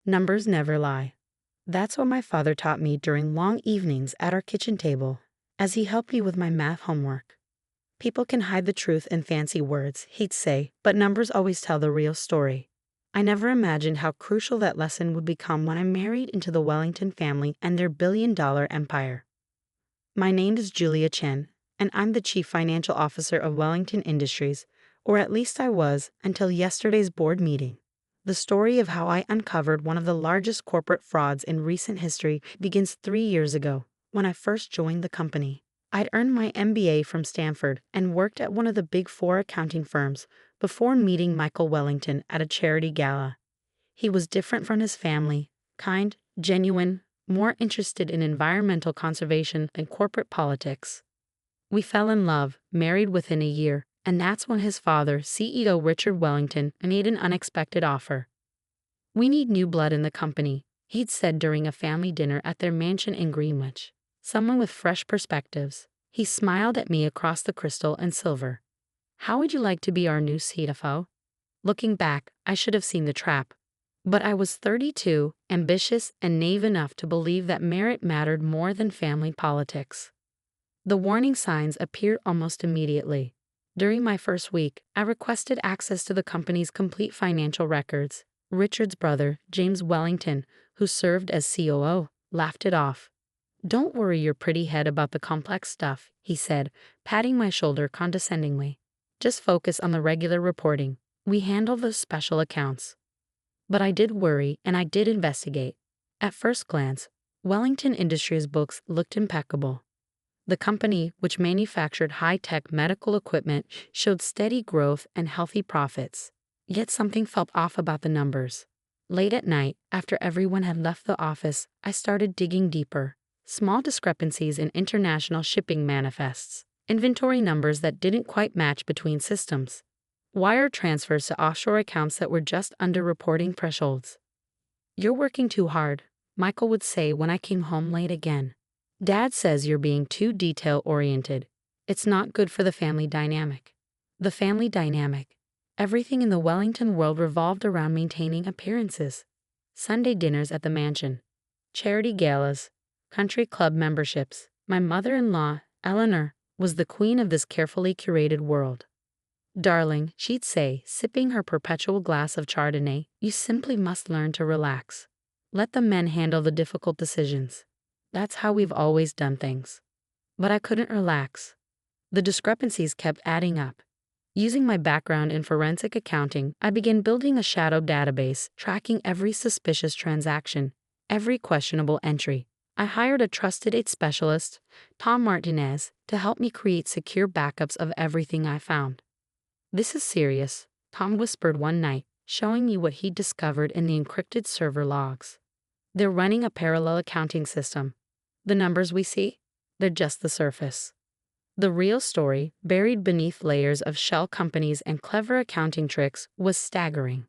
Numbers never lie. That's what my father taught me during long evenings at our kitchen table, as he helped me with my math homework. People can hide the truth in fancy words, he'd say, but numbers always tell the real story. I never imagined how crucial that lesson would become when I married into the Wellington family and their billion-dollar empire. My name is Julia Chen, and I'm the Chief Financial Officer of Wellington Industries, or at least I was until yesterday's board meeting. The story of how I uncovered one of the largest corporate frauds in recent history begins 3 years ago, when I first joined the company. I'd earned my MBA from Stanford and worked at one of the Big Four accounting firms before meeting Michael Wellington at a charity gala. He was different from his family, kind, genuine, more interested in environmental conservation than corporate politics. We fell in love, married within a year, and that's when his father, CEO Richard Wellington, made an unexpected offer. "We need new blood in the company," he'd said during a family dinner at their mansion in Greenwich. "Someone with fresh perspectives." He smiled at me across the crystal and silver. "How would you like to be our new CFO?" Looking back, I should have seen the trap. But I was 32, ambitious, and naive enough to believe that merit mattered more than family politics. The warning signs appeared almost immediately. During my first week, I requested access to the company's complete financial records. Richard's brother, James Wellington, who served as COO, laughed it off. "Don't worry your pretty head about the complex stuff," he said, patting my shoulder condescendingly. "Just focus on the regular reporting. We handle the special accounts." But I did worry, and I did investigate. At first glance, Wellington Industries' books looked impeccable. The company, which manufactured high-tech medical equipment, showed steady growth and healthy profits. Yet something felt off about the numbers. Late at night, after everyone had left the office, I started digging deeper. Small discrepancies in international shipping manifests, inventory numbers that didn't quite match between systems, wire transfers to offshore accounts that were just under reporting thresholds. "You're working too hard," Michael would say when I came home late again. "Dad says you're being too detail-oriented. It's not good for the family dynamic." The family dynamic. Everything in the Wellington world revolved around maintaining appearances. Sunday dinners at the mansion, charity galas, country club memberships. My mother-in-law, Eleanor, was the queen of this carefully curated world. "Darling," she'd say, sipping her perpetual glass of Chardonnay, "you simply must learn to relax. Let the men handle the difficult decisions. That's how we've always done things." But I couldn't relax. The discrepancies kept adding up. Using my background in forensic accounting, I began building a shadow database, tracking every suspicious transaction, every questionable entry. I hired a trusted aid specialist, Tom Martinez, to help me create secure backups of everything I found. "This is serious," Tom whispered one night, showing me what he'd discovered in the encrypted server logs. "They're running a parallel accounting system. The numbers we see? They're just the surface. The real story, buried beneath layers of shell companies and clever accounting tricks, was staggering.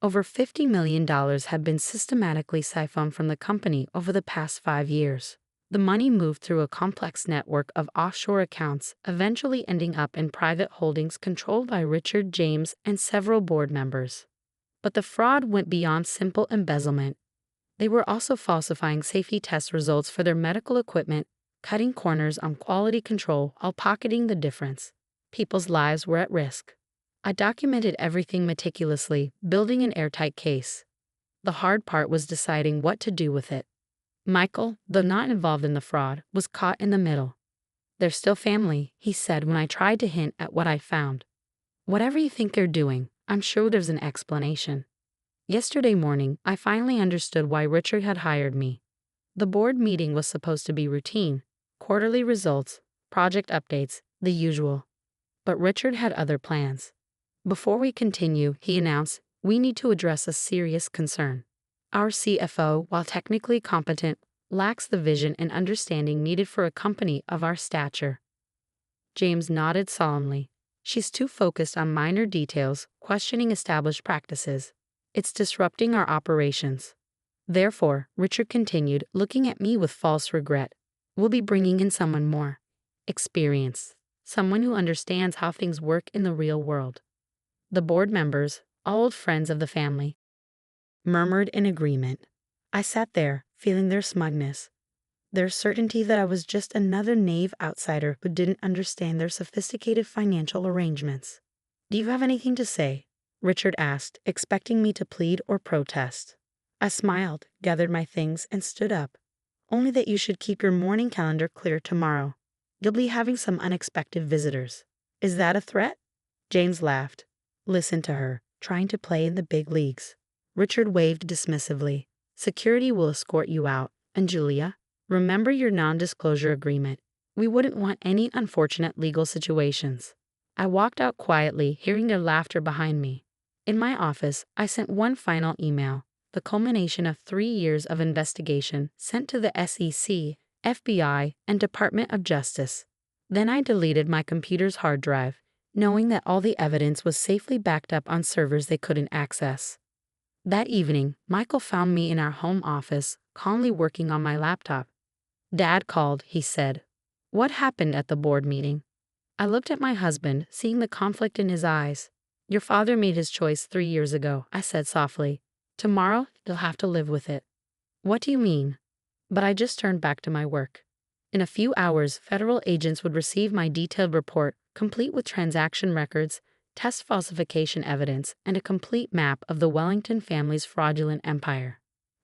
Over $50 million had been systematically siphoned from the company over the past 5 years. The money moved through a complex network of offshore accounts, eventually ending up in private holdings controlled by Richard, James, and several board members. But the fraud went beyond simple embezzlement. They were also falsifying safety test results for their medical equipment, cutting corners on quality control while pocketing the difference. People's lives were at risk. I documented everything meticulously, building an airtight case. The hard part was deciding what to do with it. Michael, though not involved in the fraud, was caught in the middle. "They're still family," he said when I tried to hint at what I found. "Whatever you think they're doing, I'm sure there's an explanation." Yesterday morning, I finally understood why Richard had hired me. The board meeting was supposed to be routine, quarterly results, project updates, the usual. But Richard had other plans. "Before we continue," he announced, "we need to address a serious concern. Our CFO, while technically competent, lacks the vision and understanding needed for a company of our stature." James nodded solemnly. "She's too focused on minor details, questioning established practices. It's disrupting our operations." Therefore, Richard continued, looking at me with false regret, "We'll be bringing in someone more experienced, someone who understands how things work in the real world." The board members, all old friends of the family, murmured in agreement. I sat there, feeling their smugness, their certainty that I was just another naive outsider who didn't understand their sophisticated financial arrangements. "Do you have anything to say?" Richard asked, expecting me to plead or protest. I smiled, gathered my things, and stood up. "Only that you should keep your morning calendar clear tomorrow. You'll be having some unexpected visitors." "Is that a threat?" James laughed. "Listen to her, trying to play in the big leagues." Richard waved dismissively. "Security will escort you out. And Julia, remember your non-disclosure agreement. We wouldn't want any unfortunate legal situations." I walked out quietly, hearing their laughter behind me. In my office, I sent one final email, the culmination of 3 years of investigation sent to the SEC, FBI, and Department of Justice. Then I deleted my computer's hard drive, knowing that all the evidence was safely backed up on servers they couldn't access. That evening, Michael found me in our home office, calmly working on my laptop. "Dad called," he said. "What happened at the board meeting?" I looked at my husband, seeing the conflict in his eyes. "Your father made his choice 3 years ago," I said softly. "Tomorrow, you'll have to live with it." "What do you mean?" But I just turned back to my work. In a few hours, federal agents would receive my detailed report, complete with transaction records, test falsification evidence, and a complete map of the Wellington family's fraudulent empire.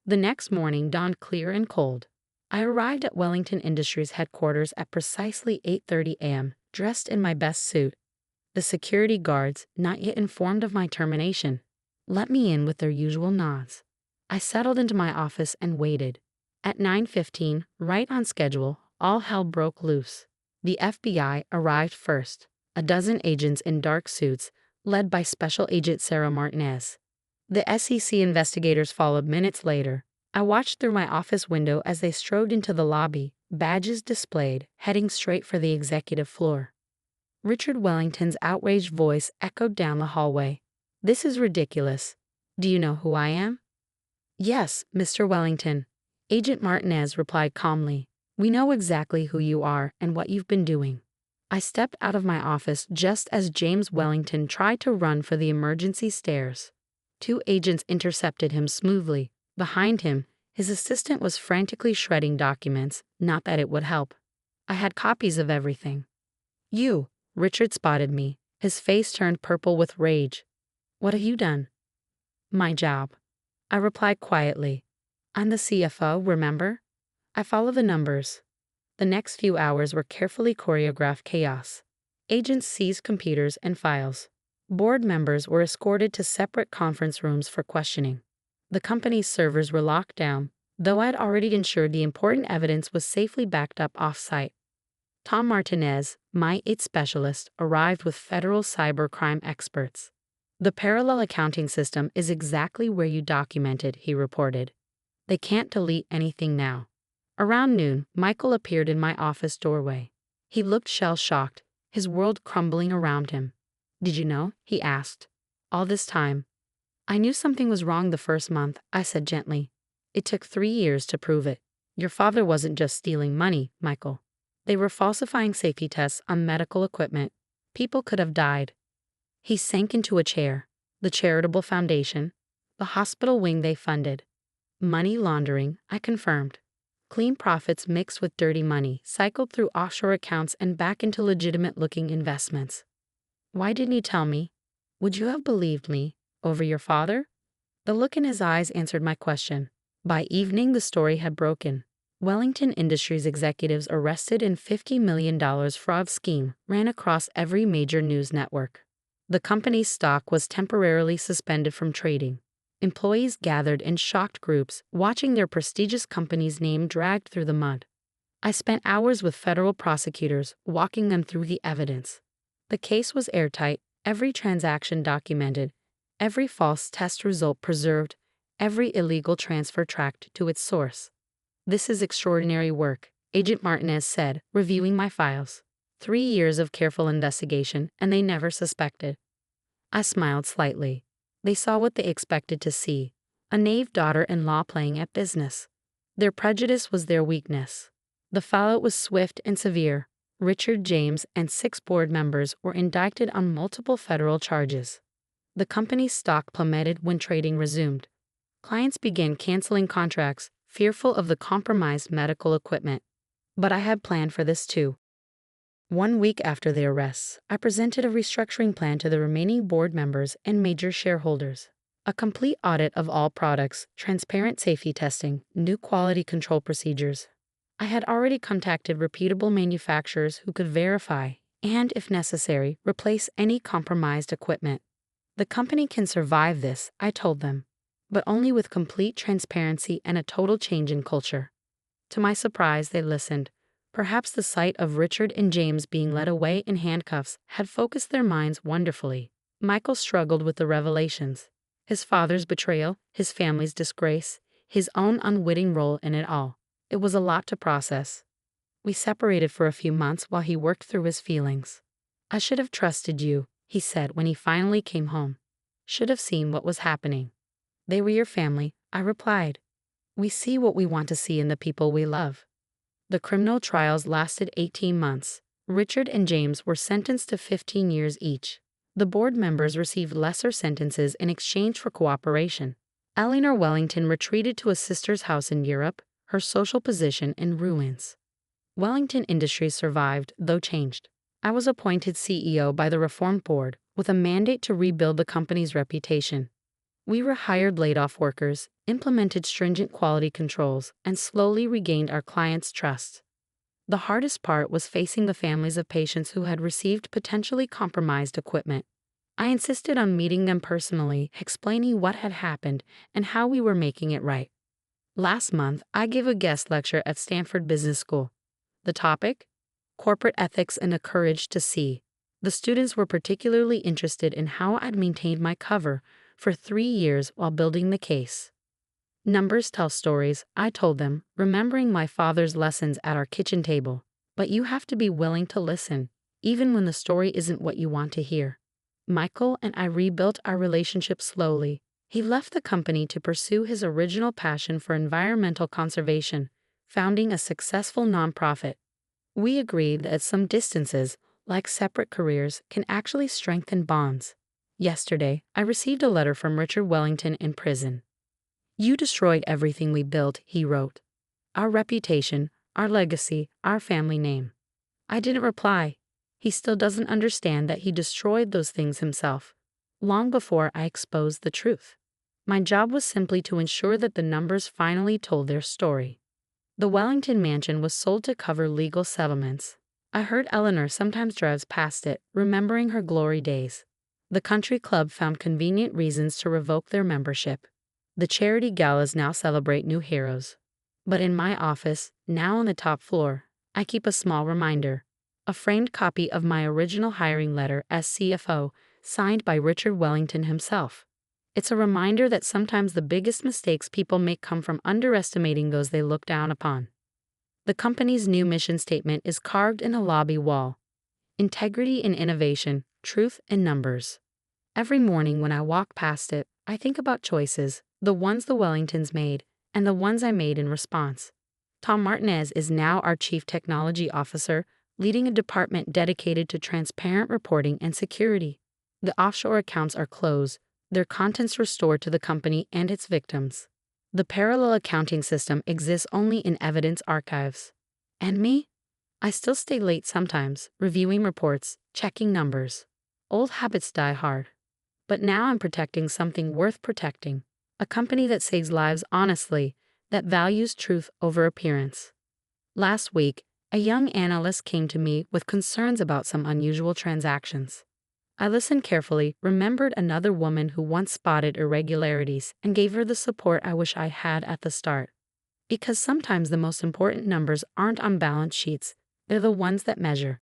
The next morning dawned clear and cold. I arrived at Wellington Industries headquarters at precisely 8:30 a.m., dressed in my best suit. The security guards, not yet informed of my termination, let me in with their usual nods. I settled into my office and waited. At 9:15, right on schedule, all hell broke loose. The FBI arrived first, a dozen agents in dark suits, led by Special Agent Sarah Martinez. The SEC investigators followed minutes later. I watched through my office window as they strode into the lobby, badges displayed, heading straight for the executive floor. Richard Wellington's outraged voice echoed down the hallway. "This is ridiculous. Do you know who I am?" "Yes, Mr. Wellington," Agent Martinez replied calmly. "We know exactly who you are and what you've been doing." I stepped out of my office just as James Wellington tried to run for the emergency stairs. 2 agents intercepted him smoothly. Behind him, his assistant was frantically shredding documents, not that it would help. I had copies of everything. "You," Richard spotted me, his face turned purple with rage. "What have you done?" "My job," I replied quietly. "I'm the CFO, remember? I follow the numbers." The next few hours were carefully choreographed chaos. Agents seized computers and files. Board members were escorted to separate conference rooms for questioning. The company's servers were locked down, though I had already ensured the important evidence was safely backed up off-site. Tom Martinez, my IT specialist, arrived with federal cybercrime experts. "The parallel accounting system is exactly where you documented," he reported. "They can't delete anything now." Around noon, Michael appeared in my office doorway. He looked shell-shocked, his world crumbling around him. "Did you know?" he asked. "All this time." "I knew something was wrong the first month," I said gently. "It took 3 years to prove it. Your father wasn't just stealing money, Michael. They were falsifying safety tests on medical equipment. People could have died." He sank into a chair. "The charitable foundation, the hospital wing they funded." "Money laundering," I confirmed. "Clean profits mixed with dirty money, cycled through offshore accounts and back into legitimate-looking investments." "Why didn't you tell me? Would you have believed me over your father?" The look in his eyes answered my question. By evening, the story had broken. Wellington Industries executives arrested in $50 million fraud scheme ran across every major news network. The company's stock was temporarily suspended from trading. Employees gathered in shocked groups, watching their prestigious company's name dragged through the mud. I spent hours with federal prosecutors, walking them through the evidence. The case was airtight, every transaction documented, every false test result preserved, every illegal transfer tracked to its source. "This is extraordinary work," Agent Martinez said, reviewing my files. 3 years of careful investigation, and they never suspected. I smiled slightly. They saw what they expected to see, a naive daughter-in-law playing at business. Their prejudice was their weakness. The fallout was swift and severe. Richard, James, and 6 board members were indicted on multiple federal charges. The company's stock plummeted when trading resumed. Clients began canceling contracts, fearful of the compromised medical equipment. But I had planned for this too. 1 week after the arrests, I presented a restructuring plan to the remaining board members and major shareholders. A complete audit of all products, transparent safety testing, new quality control procedures. I had already contacted reputable manufacturers who could verify and, if necessary, replace any compromised equipment. The company can survive this, I told them, but only with complete transparency and a total change in culture. To my surprise, they listened. Perhaps the sight of Richard and James being led away in handcuffs had focused their minds wonderfully. Michael struggled with the revelations. His father's betrayal, his family's disgrace, his own unwitting role in it all. It was a lot to process. We separated for a few months while he worked through his feelings. I should have trusted you, he said when he finally came home. Should have seen what was happening. They were your family, I replied. We see what we want to see in the people we love. The criminal trials lasted 18 months. Richard and James were sentenced to 15 years each. The board members received lesser sentences in exchange for cooperation. Eleanor Wellington retreated to a sister's house in Europe, her social position in ruins. Wellington Industries survived, though changed. I was appointed CEO by the Reform Board, with a mandate to rebuild the company's reputation. We rehired laid-off workers, implemented stringent quality controls, and slowly regained our clients' trust. The hardest part was facing the families of patients who had received potentially compromised equipment. I insisted on meeting them personally, explaining what had happened and how we were making it right. Last month, I gave a guest lecture at Stanford Business School. The topic? Corporate ethics and a courage to see. The students were particularly interested in how I'd maintained my cover for 3 years while building the case. Numbers tell stories, I told them, remembering my father's lessons at our kitchen table. But you have to be willing to listen, even when the story isn't what you want to hear. Michael and I rebuilt our relationship slowly. He left the company to pursue his original passion for environmental conservation, founding a successful nonprofit. We agreed that some distances, like separate careers, can actually strengthen bonds. Yesterday, I received a letter from Richard Wellington in prison. You destroyed everything we built, he wrote. Our reputation, our legacy, our family name. I didn't reply. He still doesn't understand that he destroyed those things himself, long before I exposed the truth. My job was simply to ensure that the numbers finally told their story. The Wellington mansion was sold to cover legal settlements. I heard Eleanor sometimes drives past it, remembering her glory days. The country club found convenient reasons to revoke their membership. The charity galas now celebrate new heroes. But in my office, now on the top floor, I keep a small reminder. A framed copy of my original hiring letter as CFO, signed by Richard Wellington himself. It's a reminder that sometimes the biggest mistakes people make come from underestimating those they look down upon. The company's new mission statement is carved in a lobby wall. Integrity in innovation, truth in numbers. Every morning when I walk past it, I think about choices, the ones the Wellingtons made, and the ones I made in response. Tom Martinez is now our Chief Technology Officer, leading a department dedicated to transparent reporting and security. The offshore accounts are closed, their contents restored to the company and its victims. The parallel accounting system exists only in evidence archives. And me? I still stay late sometimes, reviewing reports, checking numbers. Old habits die hard. But now I'm protecting something worth protecting. A company that saves lives honestly, that values truth over appearance. Last week, a young analyst came to me with concerns about some unusual transactions. I listened carefully, remembered another woman who once spotted irregularities, and gave her the support I wish I had at the start. Because sometimes the most important numbers aren't on balance sheets, they're the ones that measure.